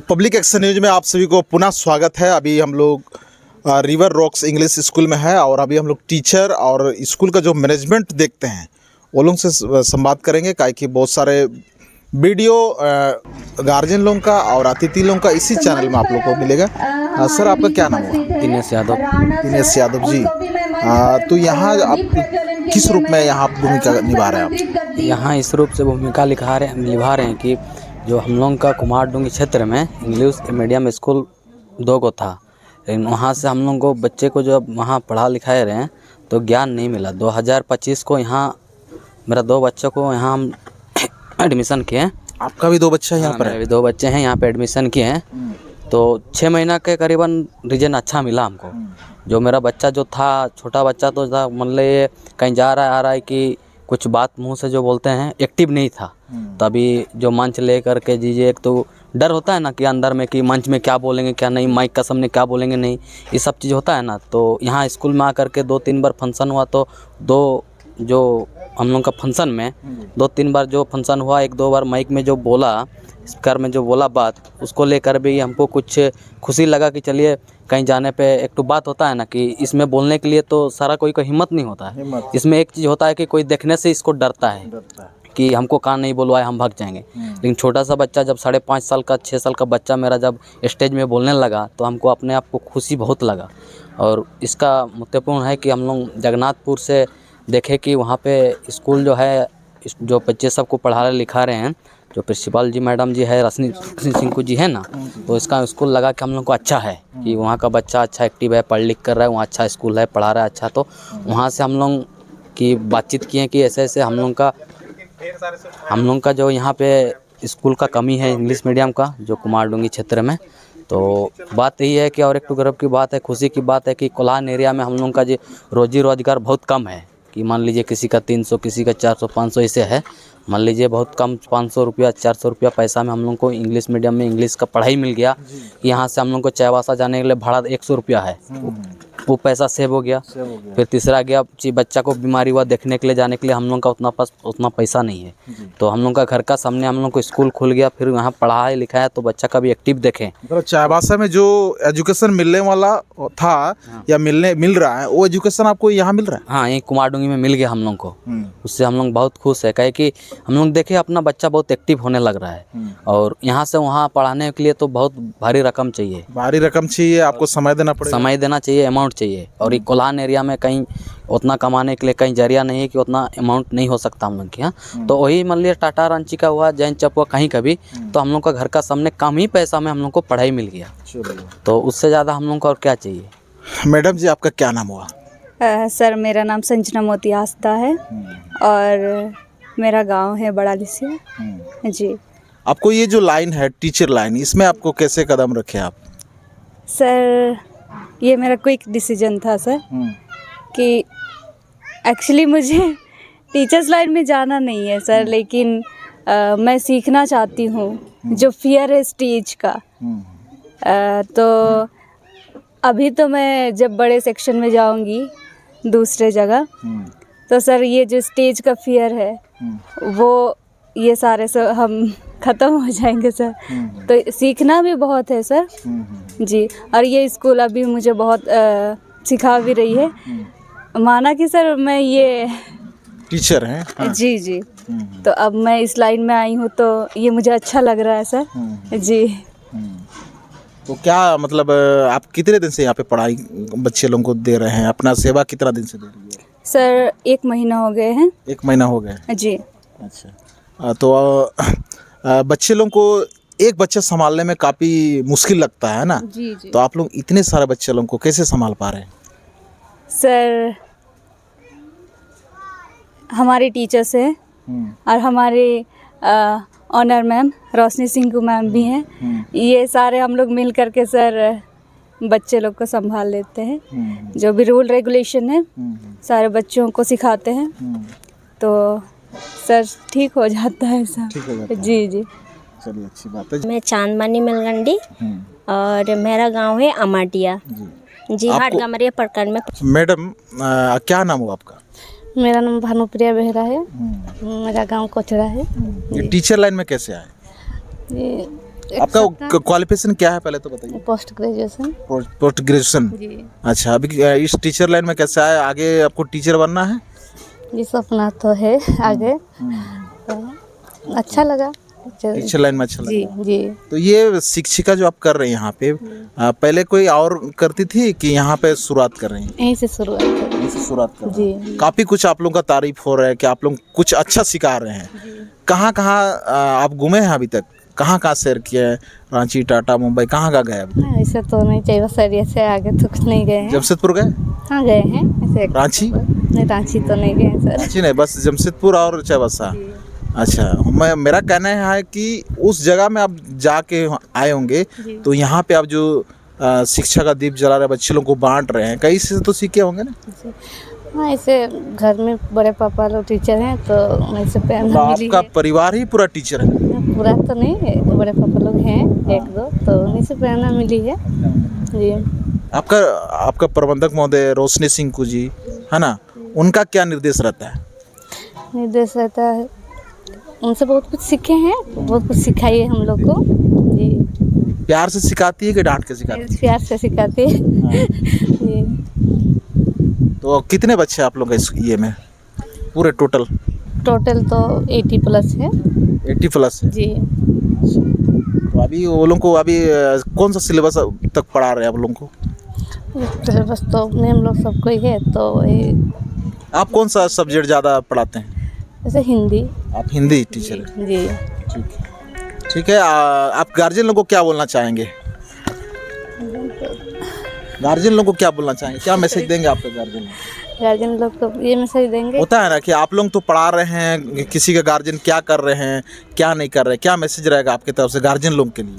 Public action news में आप सभी को पुनः स्वागत है। अभी हम लोग रिवर रॉक्स इंग्लिश स्कूल में है और अभी हम लोग टीचर और स्कूल का जो मैनेजमेंट देखते हैं वो लोगों से संवाद करेंगे, काहे कि बहुत सारे वीडियो गार्जियन लोगों का और अतिथि लोगों का इसी चैनल में आप लोग को मिलेगा। सर, आपका क्या नाम हुआ? दिनेश यादव। दिनेश यादव जी। तो यहाँ आप किस रूप में यहाँ भूमिका निभा रहे हैं? आप यहाँ इस रूप से भूमिका निभा रहे हैं कि जो हम लोगों का कुमारडूंगी क्षेत्र में इंग्लिश मीडियम स्कूल 2 को था, लेकिन वहाँ से हम लोगों को बच्चे को जब वहाँ पढ़ा लिखाए रहे हैं तो ज्ञान नहीं मिला। 2025 को यहाँ मेरा 2 बच्चों को यहाँ हम एडमिशन किए हैं। आपका भी 2 बच्चा यहाँ पर है? मेरे भी 2 बच्चे हैं, यहाँ पे एडमिशन किए हैं। तो 6 महीना के करीबन रिजन अच्छा मिला हमको। जो मेरा बच्चा जो था, छोटा बच्चा तो था, मान लीजिए कहीं जा रहा है आ रहा है कि कुछ बात मुंह से जो बोलते हैं एक्टिव नहीं था। तभी जो मंच ले करके दीजिए, एक तो डर होता है ना कि अंदर में कि मंच में क्या बोलेंगे क्या नहीं, माइक का सामने क्या बोलेंगे नहीं, ये सब चीज़ होता है ना। तो यहाँ स्कूल में आकर के 2-3 बार फंक्शन हुआ, तो जो हम लोग का फंक्शन में 2-3 बार जो फंक्शन हुआ, 1-2 बार माइक में जो बोला, स्पीकर में जो बोला बात, उसको लेकर भी हमको कुछ खुशी लगा कि चलिए कहीं जाने पे एक तो बात होता है ना कि इसमें बोलने के लिए तो सारा कोई का हिम्मत नहीं होता है। इसमें एक चीज़ होता है कि कोई देखने से इसको डरता है कि हमको कान नहीं बोलवाए हम भाग जाएंगे। लेकिन छोटा सा बच्चा जब 5.5 साल का 6 साल का बच्चा मेरा जब स्टेज में बोलने लगा तो हमको अपने आप को खुशी बहुत लगा। और इसका महत्वपूर्ण है कि हम लोग जगन्नाथपुर से देखे कि वहाँ पे स्कूल जो है, जो बच्चे सबको पढ़ा लिखा रहे हैं, जो प्रिंसिपल जी मैडम जी है रश्मि सिंह जी है ना, तो इसका स्कूल लगा कि हम लोग को अच्छा है कि वहाँ का बच्चा अच्छा एक्टिव है, पढ़ लिख कर रहा है, वहाँ अच्छा स्कूल है, पढ़ा रहा है अच्छा। तो वहाँ से हम लोग की बातचीत किए कि ऐसे ऐसे हम लोग का जो यहाँ पे स्कूल का कमी है इंग्लिश मीडियम का, जो कुमारडूंगी क्षेत्र में। तो बात यही है कि और एक तो गर्व की बात है, खुशी की बात है कि कोल्हान एरिया में हम लोग का जो रोजी रोजगार बहुत कम है कि मान लीजिए किसी का 300, किसी का 400-500 ऐसे है। मान लीजिए बहुत कम 500 रुपया 400 रुपया पैसा में हम लोग को इंग्लिश मीडियम में इंग्लिश का पढ़ाई मिल गया। यहाँ से हम लोग को चाईबासा जाने के लिए भाड़ा 100 रुपया है, वो पैसा सेव हो गया। फिर तीसरा गया बच्चा को बीमारी हुआ देखने के लिए जाने के लिए हम लोग का उतना पैसा नहीं है। तो हम लोग का घर का सामने हम लोग को स्कूल खुल गया, फिर यहाँ पढ़ाई लिखाया तो बच्चा का भी एक्टिव देखें। मतलब चाईबासा में जो एजुकेशन मिलने वाला था या मिल रहा है, वो एजुकेशन आपको यहाँ मिल रहा है? हाँ, यही कुमारडूंगी में मिल गया हम लोग को। उससे हम लोग बहुत खुश है, कहे कि हम लोग देखे अपना बच्चा बहुत एक्टिव होने लग रहा है। और यहाँ से वहाँ पढ़ाने के लिए तो बहुत भारी रकम चाहिए, आपको समय देना चाहिए, अमाउंट चाहिए। और ये कोल्हान एरिया में कहीं उतना कमाने के लिए कहीं जरिया नहीं है कि उतना अमाउंट नहीं हो सकता हम लोग के यहाँ। तो वही मान लिया टाटा रांची का हुआ, जैन चौक हुआ, कहीं का भी, तो हम लोग का घर का सामने कम ही पैसा में हम लोग को पढ़ाई मिल गया। तो उससे ज़्यादा हम लोग को और क्या चाहिए। मैडम जी, आपका क्या नाम हुआ? सर, मेरा नाम संजना मोती आस्था है और मेरा गांव है बड़ा लिसिया जी। आपको ये जो लाइन है टीचर लाइन, इसमें आपको कैसे कदम रखे आप? सर, ये मेरा क्विक डिसीजन था सर कि एक्चुअली मुझे टीचर्स लाइन में जाना नहीं है सर, लेकिन मैं सीखना चाहती हूँ जो फियर है स्टेज का। तो अभी तो मैं जब बड़े सेक्शन में जाऊँगी दूसरे जगह, तो सर ये जो स्टेज का फियर है वो ये सारे सब हम ख़त्म हो जाएंगे सर। तो सीखना भी बहुत है सर जी। और ये स्कूल अभी मुझे बहुत सिखा भी रही है। माना कि सर मैं ये टीचर हैं। हाँ। जी। तो अब मैं इस लाइन में आई हूँ तो ये मुझे अच्छा लग रहा है सर जी। तो क्या मतलब आप कितने दिन से यहाँ पे पढ़ाई बच्चे लोगों को दे रहे हैं? अपना सेवा कितना दिन से दे रही है? सर 1 महीना हो गए हैं। 1 महीना हो गया जी। अच्छा। तो बच्चे लोगों को एक बच्चा संभालने में काफ़ी मुश्किल लगता है ना? जी। तो आप लोग इतने सारे बच्चे लोगों को कैसे संभाल पा रहे हैं? सर, हमारे टीचर्स हैं और हमारे honour ma'am Rashmi Singh ma'am भी हैं। ये सारे हम लोग मिल करके सर बच्चे लोग को संभाल लेते हैं। जो भी रूल रेगुलेशन है सारे बच्चों को सिखाते हैं, तो सर ठीक हो जाता है सब। ठीक हो जाता है। जी जी। चलिए अच्छी बात है मैं चांदमानी मलगंडी और मेरा गांव है अमाटिया जी, आपको- हाट गमरिया प्रखंड में। मैडम क्या नाम हुआ आपका? मेरा नाम भानुप्रिया बेहरा है, मेरा गांव कोचड़ा है। ये टीचर लाइन में कैसे आए? ये आपका क्वालिफिकेशन क्या है पहले तो बताइए। Post graduation. Post graduation. जी अच्छा, अभी इस टीचर लाइन में कैसे आए? आगे आपको टीचर बनना है? ये सपना तो है आगे, तो अच्छा लगा टीचर लाइन में अच्छा लगा। जी जी। तो ये शिक्षिका जो आप कर रहे हैं यहाँ पे, पहले कोई और करती थी कि यहाँ पे शुरुआत कर रही हैं? यहीं से शुरुआत है। यहीं से शुरुआत कर रही हैं। जी। काफ़ी कुछ आप लोगों का तारीफ हो रहा है कि आप लोग कुछ अच्छा सिखा रहे हैं। कहाँ कहाँ आप घूमे हैं अभी तक? कहाँ कहाँ सैर किए हैं? रांची, टाटा, मुंबई, कहाँ कहाँ गए अभी? हाँ, ऐसे तो नहीं चाहिए, बस एरिया से आगे तो कुछ नहीं गए हैं। जमशेदपुर गए? हाँ गए हैं ऐसे। रांची? नहीं, रांची तो नहीं गए हैं सर। रांची नहीं, बस जमशेदपुर और चाईबासा। अच्छा, मेरा कहना है कि उस जगह में आप जाके आए होंगे, तो यहाँ पे आप जो शिक्षा का दीप जला रहे बच्चे लोगों को बांट रहे हैं, कहीं से तो सीखे होंगे ना? हाँ, ऐसे घर में बड़े पापा लोग टीचर हैं, तो वहीं से तो प्रेरणा मिली आपका है। परिवार ही पूरा टीचर है? पूरा तो नहीं है, बड़े पापा लोग हैं एक दो, तो उन्हीं से प्रेरणा मिली है जी। आपका प्रबंधक महोदय रोशनी सिंह जी है ना, उनका क्या निर्देश रहता है? निर्देश रहता है, उनसे बहुत कुछ सीखे हैं, बहुत कुछ सिखाई है हम लोग को जी। प्यार से सिखाती है कि डांट के सिखाती है? प्यार से सिखाते हैं जी। तो कितने बच्चे आप लोग इस ये में पूरे टोटल? टोटल तो 80 प्लस है 80 प्लस है। जी। तो अभी वो लोगों को अभी कौन सा सिलेबस तक पढ़ा रहे हैं आप लोगों को? सिलेबस तो मैम लोग सबको ही है, तो ये आप कौन सा सब्जेक्ट ज़्यादा पढ़ाते हैं? जैसे हिंदी। आप हिंदी टीचर हैं। जी। ठीक है। आप गार्जियन लोगों को क्या बोलना चाहेंगे? गार्जियन लोगों को क्या बोलना चाहेंगे? क्या मैसेज देंगे आपके गार्जियन? गार्जियन लोग को ये मैसेज देंगे, होता है ना कि आप लोग तो पढ़ा रहे हैं, किसी का गार्जियन क्या कर रहे हैं, क्या नहीं कर रहे हैं, क्या मैसेज रहेगा आपकी तरफ से गार्जियन लोग के लिए?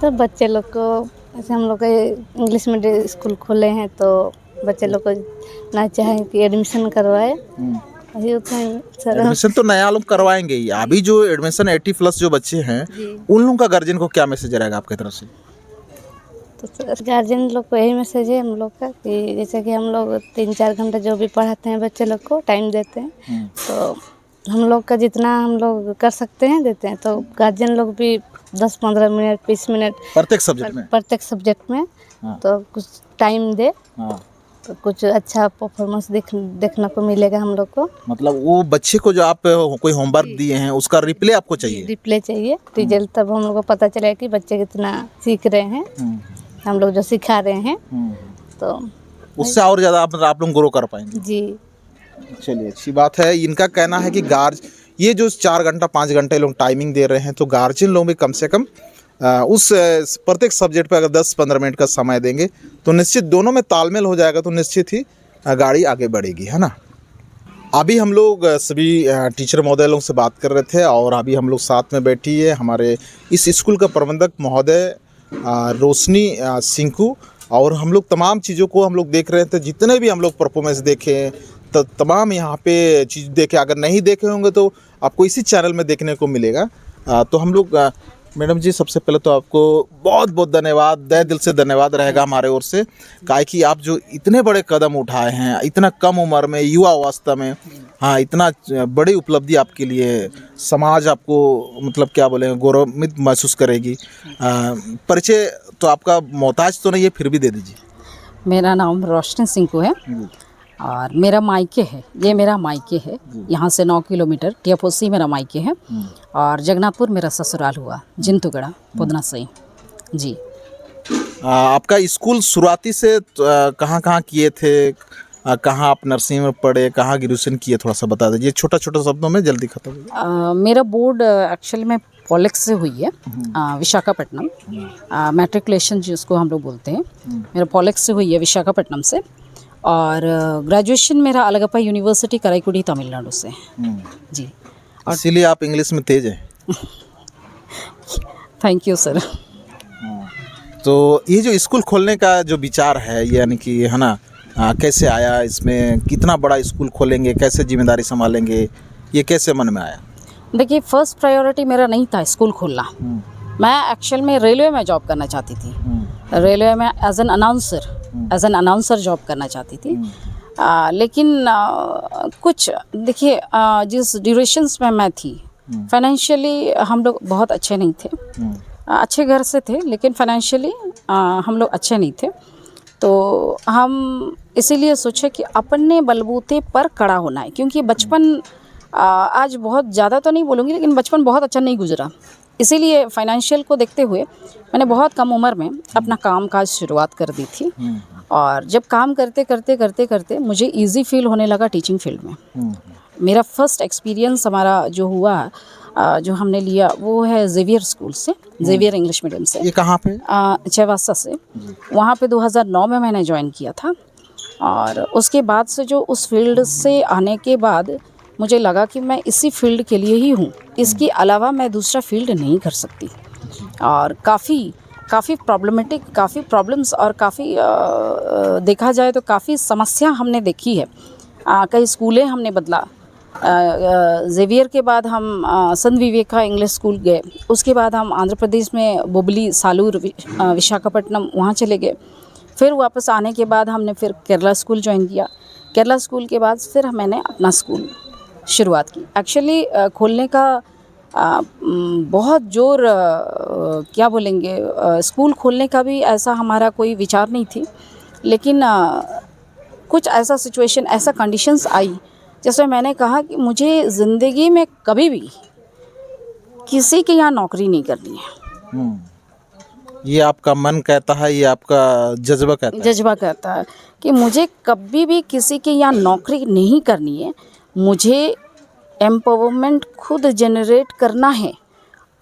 तो बच्चे लोग को, ऐसे हम लोग का इंग्लिश मीडियम स्कूल खोले हैं, तो बच्चे लोग को ना चाहे कि एडमिशन करवाए, वही होता है सर। एडमिशन तो नया लोग करवाएंगे ही। अभी जो एडमिशन 80 प्लस जो बच्चे हैं, उन लोगों का गार्जियन को क्या मैसेज रहेगा आपकी तरफ से? तो गार्जियन लोग को यही मैसेज है हम लोग का कि जैसे कि हम लोग 3-4 घंटा जो भी पढ़ाते हैं बच्चे लोग को टाइम देते हैं, तो हम लोग का जितना हम लोग कर सकते हैं देते हैं, तो गार्जियन लोग भी 10-15 मिनट 20 मिनट प्रत्येक सब्जेक्ट में हाँ। तो कुछ टाइम दे, हाँ। तो कुछ अच्छा परफॉर्मेंस देखने को मिलेगा हम लोग को। मतलब वो बच्चे को जो आप कोई होमवर्क दिए हैं उसका रिप्ले आपको चाहिए? रिप्ले चाहिए, रिजल्ट, तब हम लोग को पता चलेगा कि बच्चे कितना सीख रहे हैं, हम लोग जो सिखा रहे हैं, तो उससे और ज़्यादा आप लोग ग्रो कर पाएंगे। जी। चलिए अच्छी बात है। इनका कहना है कि ये जो 4 घंटा 5 घंटे लोग टाइमिंग दे रहे हैं, तो गार्जियन लोग भी कम से कम उस प्रत्येक सब्जेक्ट पे अगर 10-15 मिनट का समय देंगे, तो निश्चित दोनों में तालमेल हो जाएगा, तो निश्चित ही गाड़ी आगे बढ़ेगी, है ना। अभी हम लोग सभी टीचर महोदय लोगों से बात कर रहे थे, और अभी हम लोग साथ में बैठी है हमारे इस स्कूल का प्रबंधक महोदय रोशनी सिंह, और हम लोग तमाम चीज़ों को हम लोग देख रहे थे, जितने भी हम लोग परफॉर्मेंस देखे, तो तमाम यहाँ पे चीज़ देखे, अगर नहीं देखे होंगे तो आपको इसी चैनल में देखने को मिलेगा। तो हम लोग मैडम जी, सबसे पहले तो आपको बहुत बहुत धन्यवाद, तहे दिल से धन्यवाद रहेगा हमारे ओर से, काहे कि आप जो इतने बड़े कदम उठाए हैं इतना कम उम्र में, युवा अवस्था में, हाँ, इतना बड़ी उपलब्धि आपके लिए समाज आपको मतलब क्या बोलेंगे, गौरवान्वित महसूस करेगी। परिचय तो आपका मोहताज तो नहीं है, फिर भी दे दीजिए। मेरा नाम रोशनी सिंह है और मेरा मायके है, ये मेरा मायके है, यहाँ से 9 किलोमीटर टीएफओसी मेरा मायके है, और जगन्नाथपुर मेरा ससुराल हुआ, जिंतुगड़ा पुदना से जी। आपका स्कूल शुरुआती से कहाँ कहाँ किए थे, कहाँ आप नर्सिंग में पढ़े, कहाँ ग्रेजुएशन किए, थोड़ा सा बता दीजिए छोटा छोटा शब्दों में, जल्दी खत्म हो जाए। मेरा बोर्ड एक्चुअली में पॉलिक्स से हुई है, विशाखापट्टनम, मैट्रिकुलेशन जिसको हम लोग बोलते हैं, मेरा पॉलिक्स से हुई है विशाखापट्टनम से, और ग्रेजुएशन मेरा अलगप्पा यूनिवर्सिटी कराईकुड़ी तमिलनाडु से जी। इसीलिए आप इंग्लिश में तेज हैं। Thank you sir. तो ये जो स्कूल खोलने का जो विचार है, यानी कि है ना, कैसे आया, इसमें कितना बड़ा स्कूल खोलेंगे, कैसे जिम्मेदारी संभालेंगे, ये कैसे मन में आया? देखिए, फर्स्ट प्रायोरिटी मेरा नहीं था स्कूल खोलना। मैं एक्चुअल में रेलवे में जॉब करना चाहती थी। रेलवे में एज एन अनाउंसर जॉब करना चाहती थी। लेकिन कुछ देखिए, जिस ड्यूरेशंस में मैं थी, फाइनेंशियली हम लोग बहुत अच्छे नहीं थे। अच्छे घर से थे, लेकिन फाइनेंशियली हम लोग अच्छे नहीं थे। तो हम इसीलिए सोचे कि अपने बलबूते पर खड़ा होना है, क्योंकि बचपन आज बहुत ज़्यादा तो नहीं बोलूँगी, लेकिन बचपन बहुत अच्छा नहीं गुजरा। इसीलिए फाइनेंशियल को देखते हुए मैंने बहुत कम उम्र में अपना काम काज शुरुआत कर दी थी। और जब काम करते करते करते करते मुझे इजी फील होने लगा टीचिंग फील्ड में। मेरा फर्स्ट एक्सपीरियंस हमारा जो हुआ, जो हमने लिया, वो है जेवियर स्कूल से, जेवियर इंग्लिश मीडियम से। ये कहाँ पे? चेवासा से। वहाँ पे 2009 में मैंने ज्वाइन किया था। और उसके बाद से जो उस फील्ड से आने के बाद मुझे लगा कि मैं इसी फील्ड के लिए ही हूँ, इसके अलावा मैं दूसरा फील्ड नहीं कर सकती। और काफ़ी प्रॉब्लमेटिक, काफ़ी प्रॉब्लम्स और काफ़ी देखा जाए तो काफ़ी समस्या हमने देखी है। कई स्कूलें हमने बदला। जेवियर के बाद हम संत विवेका इंग्लिश स्कूल गए। उसके बाद हम आंध्र प्रदेश में बोबली, सालूर, विशाखापट्टनम वहाँ चले गए। फिर वापस आने के बाद हमने फिर केरला स्कूल ज्वाइन किया। केरला स्कूल के बाद फिर मैंने अपना स्कूल शुरुआत की। एक्चुअली खोलने का बहुत जोर, क्या बोलेंगे, स्कूल खोलने का भी ऐसा हमारा कोई विचार नहीं थी। लेकिन कुछ ऐसा सिचुएशन, ऐसा कंडीशंस आई, जैसे मैंने कहा कि मुझे ज़िंदगी में कभी भी किसी के यहाँ नौकरी नहीं करनी है। ये आपका मन कहता है, ये आपका जज्बा कहता है? जज्बा कहता है कि मुझे कभी भी किसी के यहाँ नौकरी नहीं करनी है। मुझे एम्पावरमेंट खुद जनरेट करना है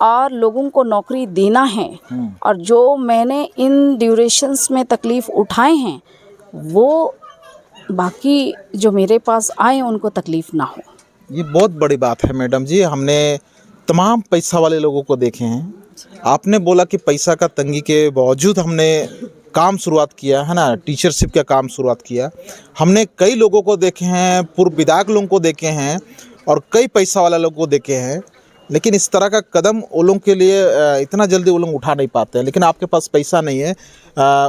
और लोगों को नौकरी देना है। और जो मैंने इन ड्यूरेशंस में तकलीफ़ उठाए हैं, वो बाकी जो मेरे पास आए उनको तकलीफ़ ना हो। ये बहुत बड़ी बात है मैडम जी। हमने तमाम पैसा वाले लोगों को देखे हैं। आपने बोला कि पैसा का तंगी के बावजूद हमने काम शुरुआत किया है ना, टीचरशिप का काम शुरुआत किया। हमने कई लोगों को देखे हैं, पूर्व विधायक लोगों को देखे हैं और कई पैसा वाला लोगों को देखे हैं, लेकिन इस तरह का कदम वो लोगों के लिए इतना जल्दी वो लोग उठा नहीं पाते हैं। लेकिन आपके पास पैसा नहीं है,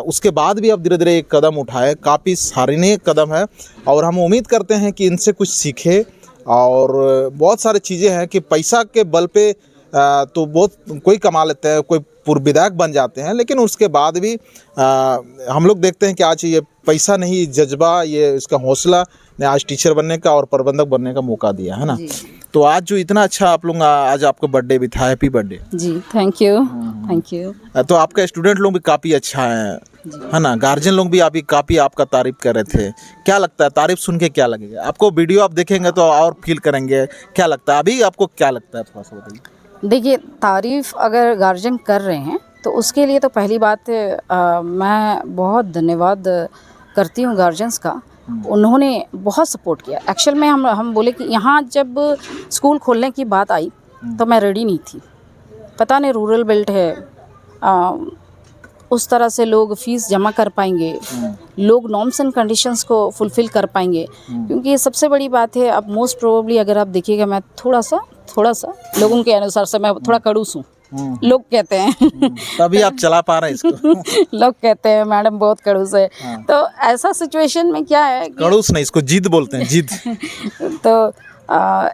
उसके बाद भी आप धीरे धीरे एक कदम उठाए, काफ़ी सराहनीय कदम है। और हम उम्मीद करते हैं कि इनसे कुछ सीखे। और बहुत सारी चीज़ें हैं कि पैसा के बल पे तो बहुत कोई कमा लेते हैं, कोई पूर्व विधायक बन जाते हैं, लेकिन उसके बाद भी हम लोग देखते हैं कि आज ये पैसा नहीं, जज्बा, ये इसका हौसला ने आज टीचर बनने का और प्रबंधक बनने का मौका दिया है ना। तो आज जो इतना अच्छा आप लोग, आज आपका बर्थडे भी था, हैप्पी बर्थडे। जी, थैंक यू, थैंक यू। तो आपका स्टूडेंट लोग भी काफ़ी अच्छा है ना, गार्जियन लोग भी अभी काफ़ी आपका तारीफ कर रहे थे। क्या लगता है, तारीफ सुन के क्या लगेगा आपको? वीडियो आप देखेंगे तो और फील करेंगे। क्या लगता है अभी आपको, क्या लगता है, थोड़ा सा बताइए। देखिए, तारीफ़ अगर गार्जियन कर रहे हैं तो उसके लिए तो पहली बात मैं बहुत धन्यवाद करती हूँ गार्जियंस का। उन्होंने बहुत सपोर्ट किया। एक्चुअल में हम बोले कि यहाँ जब स्कूल खोलने की बात आई तो मैं रेडी नहीं थी। पता नहीं, रूरल बेल्ट है, उस तरह से लोग फ़ीस जमा कर पाएंगे, लोग नॉर्म्स एंड कंडीशंस को फुलफ़िल कर पाएंगे। क्योंकि ये सबसे बड़ी बात है। अब मोस्ट प्रोबेबली अगर आप देखिएगा, मैं थोड़ा सा लोगों के अनुसार से मैं थोड़ा कड़ूस हूँ, लोग कहते हैं। तभी आप चला पा रहे हैं इसको। लोग कहते हैं मैडम बहुत कड़ूस है। तो ऐसा सिचुएशन में क्या है कि कड़ूस नहीं, इसको जिद बोलते हैं, जिद। तो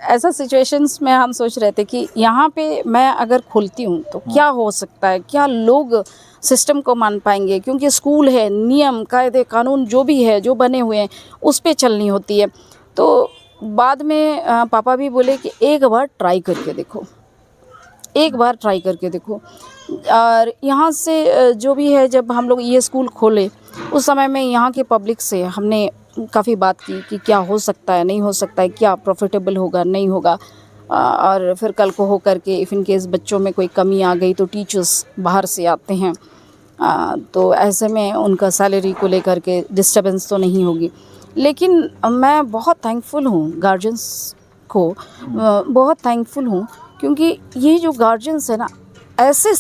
ऐसा सिचुएशंस में हम सोच रहे थे कि यहाँ पे मैं अगर खोलती हूँ तो क्या हो सकता है, क्या लोग सिस्टम को मान पाएंगे। क्योंकि स्कूल है, नियम कायदे कानून जो भी है, जो बने हुए हैं, उस पे चलनी होती है। तो बाद में पापा भी बोले कि एक बार ट्राई करके देखो, एक बार ट्राई करके देखो। और यहाँ से जो भी है, जब हम लोग ये स्कूल खोले उस समय में यहाँ के पब्लिक से हमने काफ़ी बात की कि क्या हो सकता है, नहीं हो सकता है, क्या प्रॉफिटेबल होगा, नहीं होगा। और फिर कल को हो करके इफ़ इन केस बच्चों में कोई कमी आ गई तो टीचर्स बाहर से आते हैं, तो ऐसे में उनका सैलरी को लेकर के डिस्टर्बेंस तो नहीं होगी। लेकिन मैं बहुत थैंकफुल हूँ गार्जियंस को, बहुत थैंकफुल हूँ। क्योंकि ये जो गार्जियंस है ना, ऐसे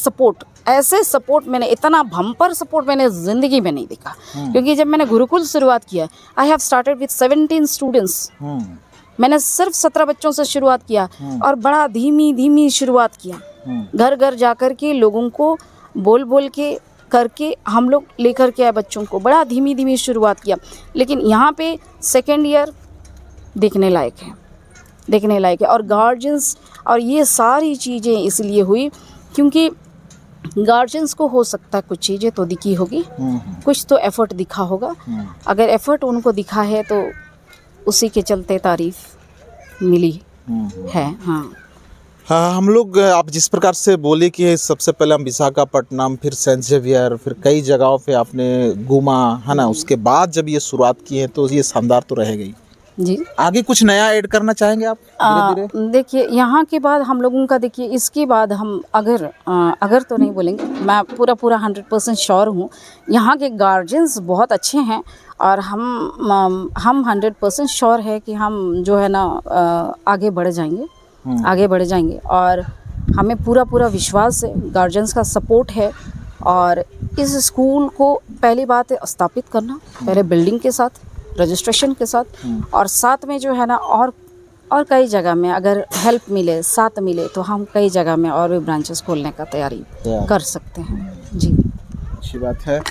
सपोर्ट मैंने, इतना भंपर सपोर्ट मैंने ज़िंदगी में नहीं देखा। क्योंकि जब मैंने गुरुकुल शुरुआत किया, I have started with 17 students. मैंने सिर्फ 17 बच्चों से शुरुआत किया और बड़ा धीमी शुरुआत किया। घर घर जा कर के लोगों को बोल के करके हम लोग लेकर के आए बच्चों को, बड़ा धीमी शुरुआत किया। लेकिन यहाँ पे सेकेंड ईयर देखने लायक है और गार्जियंस, और ये सारी चीज़ें इसलिए हुई क्योंकि गार्जियंस को हो सकता है कुछ चीज़ें तो दिखी होगी, कुछ तो एफर्ट दिखा होगा। अगर एफर्ट उनको दिखा है तो उसी के चलते तारीफ मिली है। हाँ, हम लोग, आप जिस प्रकार से बोले कि सबसे पहले हम विशाखापट्टनम, फिर सेंट जेवियर, फिर कई जगहों पे आपने घूमा, है ना, उसके बाद जब ये शुरुआत की है तो ये शानदार तो रह गई जी। आगे कुछ नया ऐड करना चाहेंगे आप धीरे-धीरे? देखिए, यहाँ के बाद हम लोगों का, देखिए इसके बाद हम अगर तो नहीं बोलेंगे, मैं पूरा 100% श्योर हूँ, यहाँ के गार्जियंस बहुत अच्छे हैं और हम 100% श्योर है कि हम जो है ना आगे बढ़ जाएंगे और हमें पूरा विश्वास है, गार्जियंस का सपोर्ट है। और इस स्कूल को पहली बात है स्थापित करना, पहले बिल्डिंग के साथ, रजिस्ट्रेशन के साथ, और साथ में जो है ना और कई जगह में अगर हेल्प मिले, साथ मिले, तो हम कई जगह में और भी ब्रांचेस खोलने का तैयारी कर सकते हैं। जी, अच्छी बात है।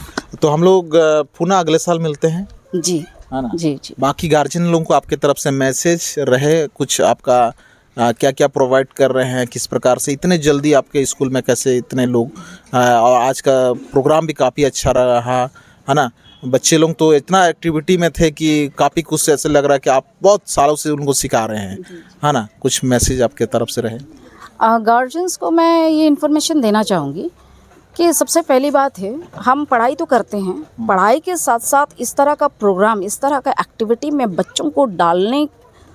तो हम लोग पुनः अगले साल मिलते हैं, जी, है ना? जी। बाकी गार्जियन लोगों को आपके तरफ से मैसेज रहे कुछ, आपका क्या क्या प्रोवाइड कर रहे हैं, किस प्रकार से इतने जल्दी आपके स्कूल में कैसे इतने लोग, और आज का प्रोग्राम भी काफ़ी अच्छा रहा, है ना? बच्चे लोग तो इतना एक्टिविटी में थे कि काफ़ी कुछ ऐसे लग रहा है कि आप बहुत सालों से उनको सिखा रहे हैं, है ना? कुछ मैसेज आपके तरफ से रहे? गार्जियंस को मैं ये इन्फॉर्मेशन देना चाहूँगी कि सबसे पहली बात है, हम पढ़ाई तो करते हैं, पढ़ाई के साथ साथ इस तरह का प्रोग्राम, इस तरह का एक्टिविटी में बच्चों को डालने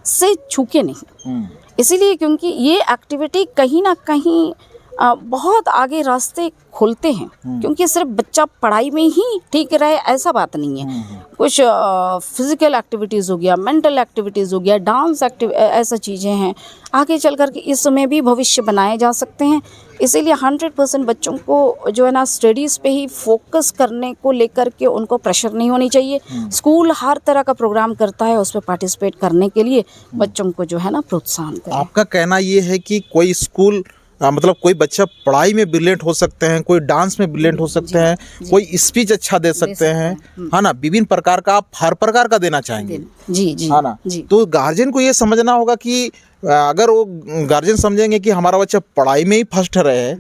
से चूके नहीं। इसीलिए क्योंकि ये एक्टिविटी कहीं ना कहीं बहुत आगे रास्ते खोलते हैं। क्योंकि सिर्फ बच्चा पढ़ाई में ही ठीक रहे ऐसा बात नहीं है, कुछ फिज़िकल एक्टिविटीज़ हो गया, मेंटल एक्टिविटीज़ हो गया, डांस ऐसा चीज़ें हैं, आगे चल कर के इसमें भी भविष्य बनाए जा सकते हैं। इसीलिए 100% बच्चों को जो है ना स्टडीज़ पे ही फोकस करने को लेकर के उनको प्रेशर नहीं होनी चाहिए। स्कूल हर तरह का प्रोग्राम करता है, उस पर पार्टिसिपेट करने के लिए बच्चों को जो है ना प्रोत्साहन करें। आपका कहना ये है कि कोई स्कूल, मतलब कोई बच्चा पढ़ाई में ब्रिलियंट हो सकते हैं, कोई डांस में ब्रिलियंट हो सकते हैं, कोई स्पीच अच्छा दे सकते हैं, है ना? विभिन्न प्रकार का, आप हर प्रकार का देना चाहेंगे, जी, है ना? तो गार्जियन को ये समझना होगा कि अगर वो गार्जियन समझेंगे कि हमारा बच्चा पढ़ाई में ही फर्स्ट रहे,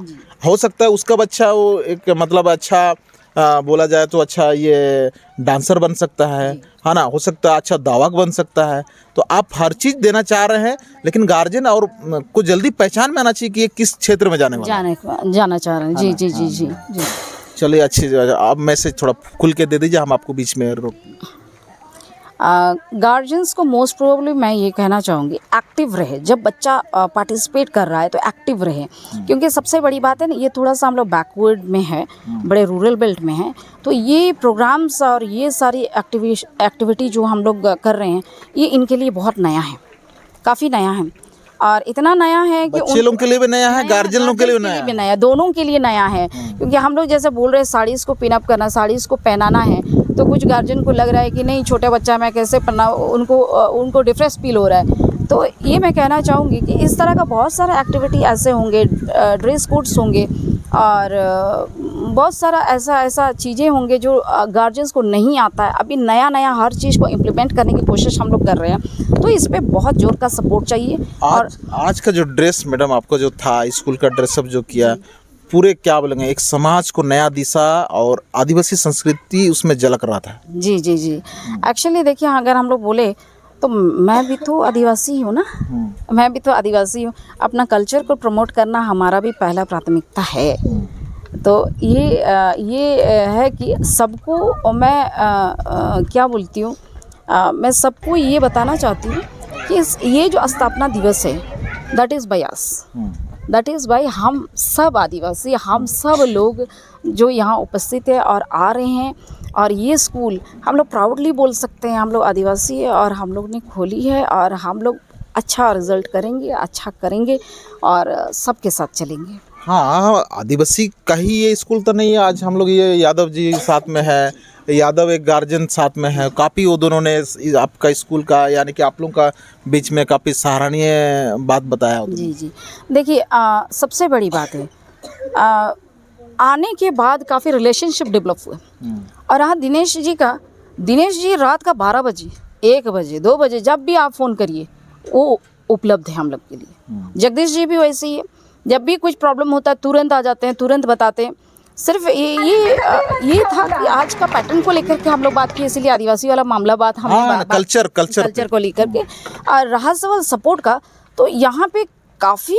हो सकता है उसका बच्चा वो एक मतलब अच्छा बोला जाए तो अच्छा ये डांसर बन सकता है ना? हो सकता है अच्छा दावक बन सकता है। तो आप हर चीज़ देना चाह रहे हैं, लेकिन गार्जियन और को जल्दी पहचान में आना चाहिए कि ये किस क्षेत्र में जाना चाह रहे हैं। जी। चलिए, अच्छी, आप मैसेज थोड़ा खुल के दे दीजिए, हम आपको बीच में रोक। गार्जियंस को मोस्ट प्रोबेबली मैं ये कहना चाहूँगी, एक्टिव रहे। जब बच्चा पार्टिसिपेट कर रहा है तो एक्टिव रहे, क्योंकि सबसे बड़ी बात है ना, ये थोड़ा सा हम लोग बैकवर्ड में है, बड़े रूरल बेल्ट में है, तो ये प्रोग्राम्स और ये सारी एक्टिविटी जो हम लोग कर रहे हैं, ये इनके लिए बहुत नया है, काफ़ी नया है। और इतना नया है कि बच्चे लोगों के लिए भी नया है, गार्जियन लोगों के लिए भी नया है, दोनों के लिए नया है। क्योंकि हम लोग जैसे बोल रहे हैं साड़ीज़ को पिनअप करना, साड़ीज़ को पहनाना है, तो कुछ गार्जियन को लग रहा है कि नहीं छोटा बच्चा मैं कैसे पहना, उनको डिफरेंस फील हो रहा है। तो ये मैं कहना चाहूँगी कि इस तरह का बहुत सारा एक्टिविटी ऐसे होंगे, ड्रेस कोड्स होंगे और बहुत सारा ऐसा चीज़ें होंगे जो गार्जियंस को नहीं आता है। अभी नया हर चीज़ को इम्प्लीमेंट करने की कोशिश हम लोग कर रहे हैं, तो इस पर बहुत जोर का सपोर्ट चाहिए। और आज का जो ड्रेस मैडम आपको जो था, स्कूल का ड्रेसअप जो किया, पूरे क्या बोलेंगे, एक समाज को नया दिशा और आदिवासी संस्कृति उसमें झलक रहा था। जी। एक्चुअली देखिए, अगर हम लोग बोले तो मैं भी तो आदिवासी हूँ ना, मैं भी तो आदिवासी हूँ। अपना कल्चर को प्रमोट करना हमारा भी पहला प्राथमिकता है। तो ये है कि सबको मैं क्या बोलती हूँ, मैं सबको ये बताना चाहती हूँ कि ये जो स्थापना दिवस है, दैट इज़ बाय हम सब आदिवासी, हम सब लोग जो यहाँ उपस्थित है और आ रहे हैं। और ये स्कूल हम लोग प्राउडली बोल सकते हैं, हम लोग आदिवासी है और हम लोग ने खोली है, और हम लोग अच्छा रिजल्ट करेंगे, अच्छा करेंगे और सबके साथ चलेंगे। हाँ, आदिवासी का ही ये स्कूल तो नहीं है। आज हम लोग ये यादव जी साथ में है, यादव एक गार्जियन साथ में है। काफ़ी वो दोनों ने आपका स्कूल का यानी कि आप लोगों का बीच में काफ़ी सराहनीय बात बताया वो दोनों। जी जी। देखिए सबसे बड़ी बात है आने के बाद काफ़ी रिलेशनशिप डेवलप हुए। और हाँ दिनेश जी रात का 12 बजे 1 बजे 2 बजे जब भी आप फ़ोन करिए वो उपलब्ध है हम लोग के लिए। जगदीश जी भी वैसे ही है, जब भी कुछ प्रॉब्लम होता है तुरंत आ जाते हैं, तुरंत बताते हैं। सिर्फ ये था कि आज का पैटर्न को लेकर के हम लोग बात की, इसलिए आदिवासी वाला मामला बात हमने हाँ, कल्चर को लेकर के। और रहा सवाल सपोर्ट का, तो यहाँ पे काफ़ी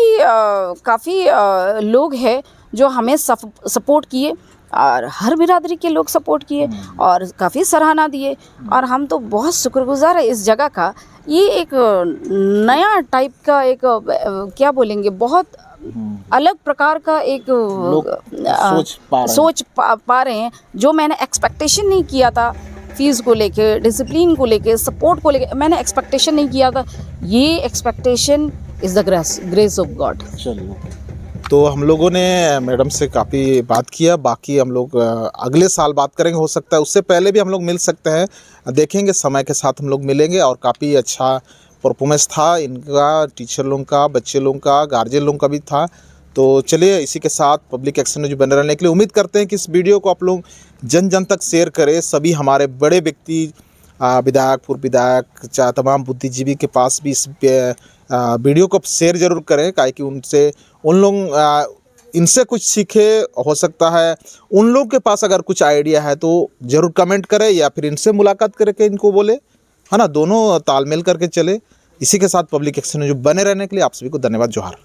लोग हैं जो हमें सपोर्ट किए और हर बिरादरी के लोग सपोर्ट किए और काफ़ी सराहना दिए। और हम तो बहुत शुक्रगुजार है इस जगह का। ये एक नया टाइप का एक क्या बोलेंगे, बहुत अलग प्रकार का एक सोच पा रहे हैं, जो मैंने एक्सपेक्टेशन नहीं किया था। फीस को लेके, डिसिप्लिन को लेके, सपोर्ट को लेके मैंने एक्सपेक्टेशन नहीं किया था। ये expectation is the grace of God. चलिए, तो हम लोगों ने मैडम से काफ़ी बात किया। बाकी हम लोग अगले साल बात करेंगे, हो सकता है उससे पहले भी हम लोग मिल सकते हैं, देखेंगे समय के साथ हम लोग मिलेंगे। और काफ़ी अच्छा परफॉर्मेंस था इनका, टीचर लोगों का, बच्चे लोगों का, गार्जियन लोगों का भी था। तो चलिए, इसी के साथ पब्लिक एक्शन न्यूज़ बने रहने के लिए उम्मीद करते हैं कि इस वीडियो को आप लोग जन जन तक शेयर करें। सभी हमारे बड़े व्यक्ति, विधायक, पूर्व विधायक, चाहे तमाम बुद्धिजीवी के पास भी इस वीडियो को शेयर जरूर करें, काहे कि उनसे उन लोग इनसे कुछ सीखे। हो सकता है उन लोग के पास अगर कुछ आइडिया है तो ज़रूर कमेंट करें या फिर इनसे मुलाकात करके इनको बोले, है ना, दोनों तालमेल करके चले। इसी के साथ पब्लिक एक्शन न्यूज़ बने रहने के लिए आप सभी को धन्यवाद। जोहार।